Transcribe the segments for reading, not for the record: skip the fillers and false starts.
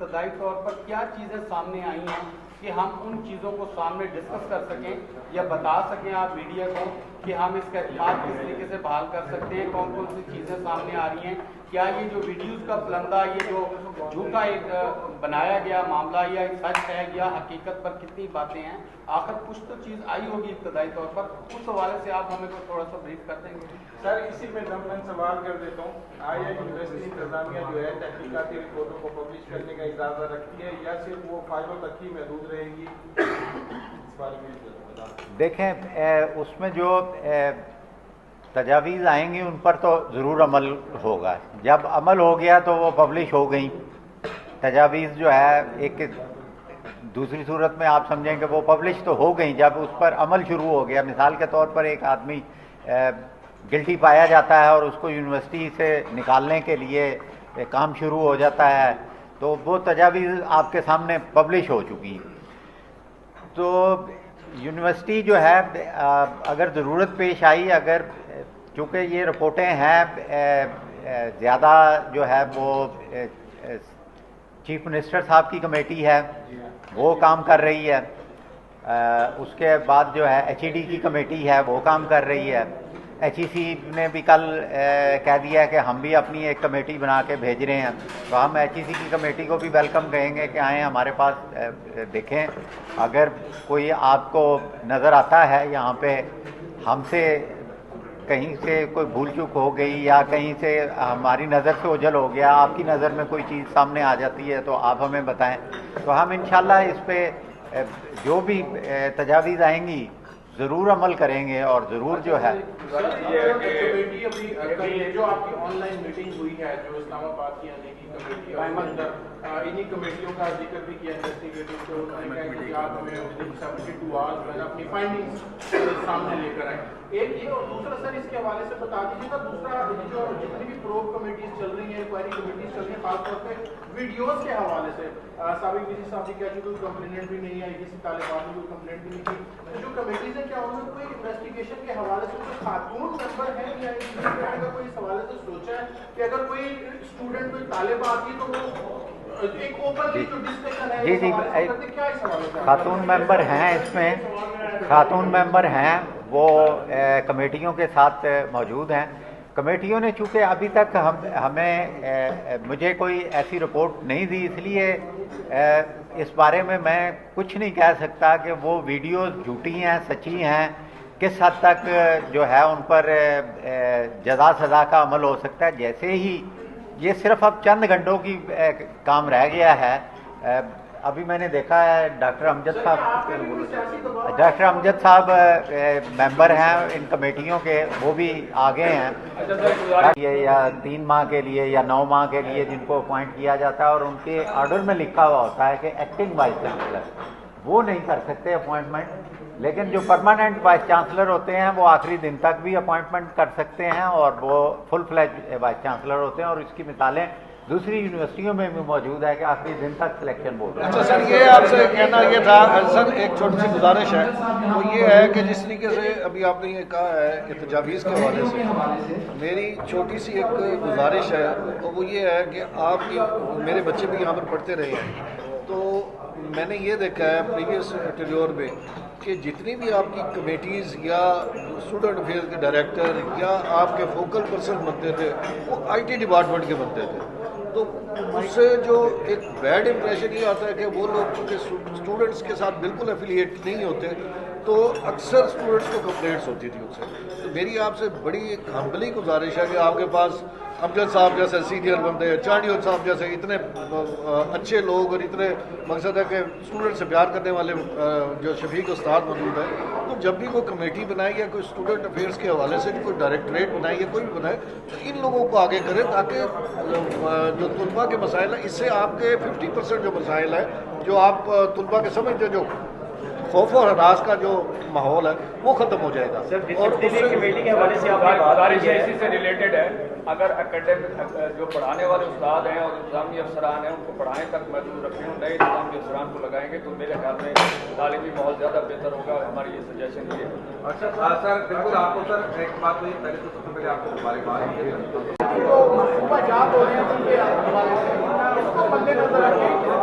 ابتدائی طور پر کیا چیزیں سامنے آئی ہیں کہ ہم ان چیزوں کو سامنے ڈسکس کر سکیں یا بتا سکیں آپ میڈیا کو کہ ہم اس کا اعتماد کس طریقے سے بحال کر سکتے ہیں؟ کون کون سی چیزیں سامنے آ رہی ہیں؟ کیا یہ جو ویڈیوز کا پلندہ، یہ جو جھوٹا ایک بنایا گیا معاملہ، یا سچ ہے یا حقیقت پر کتنی باتیں ہیں؟ آخر کچھ تو چیز آئی ہوگی ابتدائی طور پر، اس حوالے سے آپ ہمیں کو تھوڑا سا بریف کر دیں گے؟ سر اسی میں ضمن سوال کر دیتا ہوں، آیا یونیورسٹی انتظامیہ جو ہے تحقیقاتی رپورٹوں کو پبلش کرنے کا اجازت رکھتی ہے یا صرف وہ فائلوں تک ہی محدود رہے گی؟ اس بارے میں دیکھیں، اس میں جو تجاویز آئیں گی ان پر تو ضرور عمل ہوگا. جب عمل ہو گیا تو وہ پبلش ہو گئیں. تجاویز جو ہے ایک دوسری صورت میں آپ سمجھیں کہ وہ پبلش تو ہو گئیں. جب اس پر عمل شروع ہو گیا، مثال کے طور پر ایک آدمی گلٹی پایا جاتا ہے اور اس کو یونیورسٹی سے نکالنے کے لیے کام شروع ہو جاتا ہے، تو وہ تجاویز آپ کے سامنے پبلش ہو چکی. تو یونیورسٹی جو ہے اگر ضرورت پیش آئی، اگر چونکہ یہ رپورٹیں ہیں زیادہ جو ہے وہ چیف منسٹر صاحب کی کمیٹی ہے، وہ کام کر رہی ہے. اس کے بعد جو ہے ایچ ای ڈی کی کمیٹی ہے، وہ کام کر رہی ہے. ایچ ای سی نے بھی کل کہہ دیا ہے کہ ہم بھی اپنی ایک کمیٹی بنا کے بھیج رہے ہیں. تو ہم ایچ ای سی کی کمیٹی کو بھی ویلکم کہیں گے کہ آئیں ہمارے پاس دیکھیں. اگر کوئی آپ کو نظر آتا ہے یہاں پہ ہم سے کہیں سے کوئی بھول چوک ہو گئی یا کہیں سے ہماری نظر سے اوجھل ہو گیا، آپ کی نظر میں کوئی چیز سامنے آ جاتی ہے تو آپ ہمیں بتائیں. تو ہم انشاءاللہ اس پہ جو بھی تجاویز آئیں گی ضرور عمل کریں گے اور ضرور جو ہے. کمیٹی ابھی جو آپ کی آن لائن میٹنگ ہوئی ہے جو اسلام آباد کی کمیٹی، انہی کمیٹیوں کا ذکر بھی کیا انویسٹیگیٹو سے، انہوں نے کہا کہ آپ ہمیں ودن 72 آورز میں اپنی فائنڈنگز سامنے لے کر آئیں. ایک یہ اور دوسرا سر اس کے حوالے سے بتا دیجیے گا، دوسرا جو جتنی بھی پروب کمیٹیز چل رہی ہیں، انکوائری کمیٹیز چل رہی ہیں، خاص طور پہ ویڈیوز کے حوالے سے سابق وزیر صاحب نے کہا کہ کوئی کمپلینٹ بھی نہیں آئی، کسی طالبان نے کوئی کمپلینٹ بھی نہیں کی. جو کمیٹیز ہیں کیا ان میں کوئی انویسٹیگیشن کے حوالے سے کوئی خاتون ممبر ہے یا کا کوئی اس حوالے سے سوچا ہے کہ اگر کوئی اسٹوڈنٹ کوئی طالب آتی ہے تو وہ ایک اوپن جو ڈسکشن ہے جی کیا اس حوالے سے خاتون ممبر ہیں؟ اس میں خاتون ممبر ہیں، وہ کمیٹیوں کے ساتھ موجود ہیں. کمیٹیوں نے چونکہ ابھی تک مجھے کوئی ایسی رپورٹ نہیں دی، اس لیے اس بارے میں کچھ نہیں کہہ سکتا کہ وہ ویڈیوز جھوٹی ہیں سچی ہیں. کس حد تک جو ہے ان پر جزا سزا کا عمل ہو سکتا ہے. جیسے ہی یہ صرف اب چند گھنٹوں کی کام رہ گیا ہے. ابھی میں نے دیکھا ہے ڈاکٹر امجد صاحب ممبر ہیں ان کمیٹیوں کے، وہ بھی آگے ہیں یا 3 ماہ کے لیے یا 9 ماہ کے لیے جن کو اپوائنٹ کیا جاتا ہے، اور ان کے آرڈر میں لکھا ہوا ہوتا ہے کہ ایکٹنگ وائس چانسلر وہ نہیں کر سکتے اپوائنٹمنٹ. لیکن جو پرماننٹ وائس چانسلر ہوتے ہیں وہ آخری دن تک بھی اپوائنٹمنٹ کر سکتے ہیں اور وہ فل فلیج وائس چانسلر ہوتے ہیں. اور اس کی مثالیں دوسری یونیورسٹیوں میں بھی موجود ہے کہ آخری دن تک سلیکشن بورڈ. اچھا سر، یہ آپ سے کہنا یہ تھا سر، ایک چھوٹی سی گزارش ہے، وہ یہ ہے کہ جس طریقے سے ابھی آپ نے یہ کہا ہے کہ تجاویز کے حوالے سے میری چھوٹی سی ایک گزارش ہے، اور وہ یہ ہے کہ آپ کی میرے بچے بھی یہاں پر پڑھتے رہے ہیں، تو میں نے یہ دیکھا ہے پریویس ٹیریور میں کہ جتنی بھی آپ کی کمیٹیز یا اسٹوڈنٹ افیئر کے ڈائریکٹر یا آپ کے فوکل پرسن بنتے تھے وہ آئی ٹی ڈپارٹمنٹ کے بنتے تھے. تو اس سے جو ایک بیڈ امپریشن یہ آتا ہے کہ وہ لوگ چونکہ اسٹوڈنٹس کے ساتھ بالکل افیلیٹ نہیں ہوتے تو اکثر اسٹوڈنٹس کو کمپلینٹس ہوتی تھی ان سے. تو میری آپ سے بڑی ایک ہمبلی گزارش ہے کہ آپ کے پاس امجد صاحب جیسے سینئر بندے، چانڈیول صاحب جیسے اتنے اچھے لوگ اور اتنے مقصد ہے کہ اسٹوڈنٹ سے پیار کرنے والے جو شفیق استاد موجود ہیں، تو جب بھی کوئی کمیٹی بنائے یا کوئی اسٹوڈنٹ افیئرس کے حوالے سے کوئی ڈائریکٹریٹ بنائے یا کوئی بھی بنائے تو ان لوگوں کو آگے کرے تاکہ جو طلباء کے مسائل ہیں، اس سے آپ کے 50% جو مسائل ہیں جو آپ طلباء کے سمجھتے جو خوف اور ہراس کا جو ماحول ہے وہ ختم ہو جائے گا. اور کمیٹی کے حوالے سے آپ اسی سے ریلیٹڈ ہے، اگر اکیڈمک جو پڑھانے والے استاد ہیں اور انتظامی افسران ہیں ان کو پڑھائیں تک محدود رکھیں اور نئے انتظامی افسران کو لگائیں گے تو میرے خیال میں تعلیمی ماحول زیادہ بہتر ہوگا. ہماری یہ سجیشن یہ ہے. اچھا سر، بالکل آپ کو سر ایک بات ہوئی، پہلے تو سب سے پہلے آپ کو مبارکباد. جو منصوبہ جات ہو رہے ہیں ان کے حوالے سے اس کو مد نظر رکھیں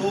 2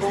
2